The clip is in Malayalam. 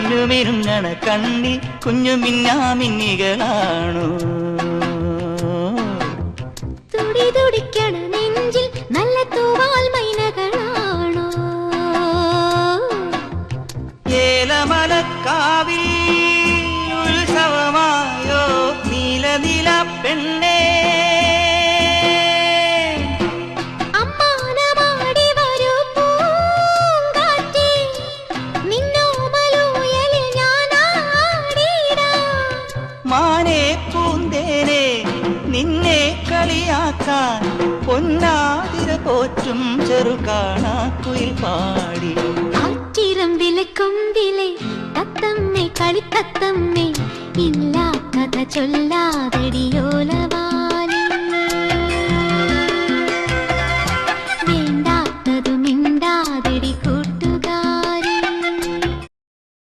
മിന്നുമിരുങ്ങണ കണ്ണിൽ കുഞ്ഞു മിന്നാമിന്നികളാണോ തുടി തുടിക്കണ നെഞ്ചിൽ നല്ല തൂവാൽ മൈനകളാണോ ഏലമലക്കാവിൽ ഉത്സവമായോ നീലനില പെണ്ണേ മാനേ പൂന്തേനെ നിന്നെ കളിയാക്കാൻ പൊന്നാതിര പോറ്റും ചെറുകാണാക്കുയിൽ പാടി ആറ്റിരം വിലക്കൊമ്പിലെ തത്തമ്മേ കളിത്തത്തമ്മേ ഇല്ലാ കഥ ചൊല്ലാതടിയോലവ